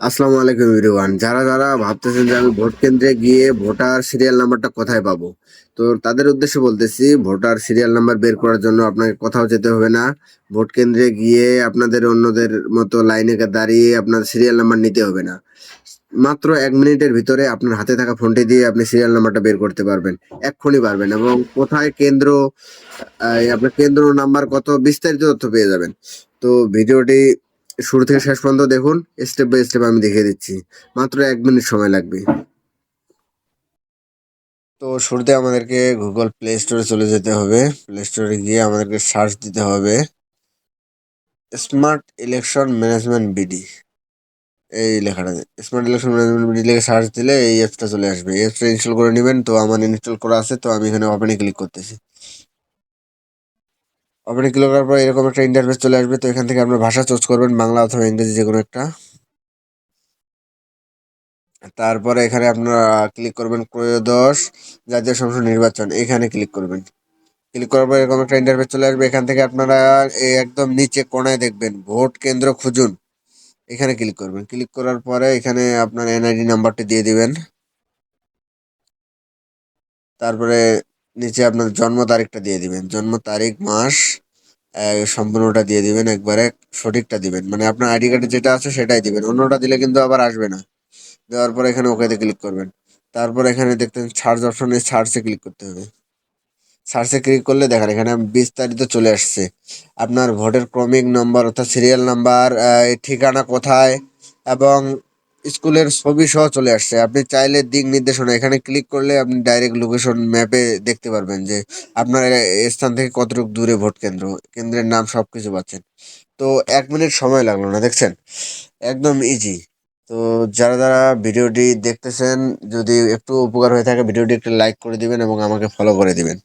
আসসালামু আলাইকুম এভরিওয়ান। যারা যারা ভাবতেছেন যে আমি ভোট কেন্দ্রে গিয়ে ভোটার সিরিয়াল নাম্বারটা কোথায় পাবো, তো তাদের উদ্দেশ্যে বলতেছি, ভোটার সিরিয়াল নাম্বার বের করার জন্য আপনাকে কোথাও যেতে হবে না। ভোট কেন্দ্রে গিয়ে আপনাদের অন্যদের মতো লাইনে দাঁড়িয়ে আপনার সিরিয়াল নাম্বার নিতে হবে না। মাত্র 1 মিনিটের ভিতরে আপনার হাতে থাকা ফোনটি দিয়ে আপনি সিরিয়াল নাম্বারটা বের করতে পারবেন। এক্ষুনি পারবেন, এবং কোথায় কেন্দ্র, আপনার কেন্দ্র নাম্বার কত, বিস্তারিত তথ্য পেয়ে যাবেন। তো ভিডিওটি শুরু থেকে শেষ পর্যন্ত দেখুন। স্টেপ বাই স্টেপ আমি দেখিয়ে দিচ্ছি। মাত্র 1 মিনিট সময় লাগবে। তো শুরুতে আমাদেরকে গুগল প্লে স্টোরে চলে যেতে হবে। প্লে স্টোরে গিয়ে আমাদেরকে সার্চ দিতে হবে স্মার্ট ইলেকশন ম্যানেজমেন্ট বিডি। এই লেখাটা স্মার্ট ইলেকশন ম্যানেজমেন্ট বিডি লিখে সার্চ দিলে এই অ্যাপসটা চলে আসবে। এই অ্যাপসটা ইনস্টল করে নেবেন। তো আমার ইনস্টল করা আছে, তো আমি এখানে ওপেনে ক্লিক করতেছি। ওপেনে ক্লিক করার পর এরকম একটা ইন্টারফেস চলে আসবে। তো এখান থেকে আপনার ভাষা চুজ করবেন, বাংলা অথবা ইংরেজি যে কোনো একটা। তারপরে এখানে আপনারা ক্লিক করবেন ত্রয়োদশ জাতীয় সংসদ নির্বাচন, এখানে ক্লিক করবেন। ক্লিক করার পর এরকম একটা ইন্টারফেস চলে আসবে। এখান থেকে আপনারা এই একদম নিচে কোণায় দেখবেন ভোট কেন্দ্র খুঁজুন, এখানে ক্লিক করবেন। ক্লিক করার পরে এখানে আপনার এনআইডি নাম্বারটি দিয়ে দিবেন। তারপরে নিচে আপনার জন্ম তারিখটা দিয়ে দিবেন, জন্ম তারিখ মাস সম্পূর্ণটা দিয়ে দিবেন, একবারে সঠিকটা দিবেন, মানে আপনার আইডি কার্ডে যেটা আছে সেটাই দিবেন, অন্যটা দিলে কিন্তু আবার আসবে না। দেওয়ার পরে এখানে ওকেতে ক্লিক করবেন। তারপর এখানে দেখতেন সার্চ অপশনে, সার্চে ক্লিক করতে হবে। সার্চে ক্লিক করলে দেখেন এখানে বিস্তারিত চলে আসছে। আপনার ভোটের ক্রমিক নম্বর অর্থাৎ সিরিয়াল নাম্বার, ঠিকানা কোথায়, এবং স্কুলের ছবি সহ চলে আসছে। আপনি চাইলে দিক নির্দেশনা এখানে ক্লিক করলে আপনি ডাইরেক্ট লোকেশন ম্যাপে দেখতে পারবেন যে আপনার স্থান থেকে কতটুকু দূরে ভোট কেন্দ্র, কেন্দ্রের নাম সবকিছু পাচ্ছেন। তো 1 মিনিট সময় লাগলো না, দেখছেন, একদম ইজি। তো যারা যারা ভিডিওটি দেখতেছেন, যদি একটু উপকার হয়ে থাকে ভিডিওটি একটু লাইক করে দিবেন এবং আমাকে ফলো করে দিবেন।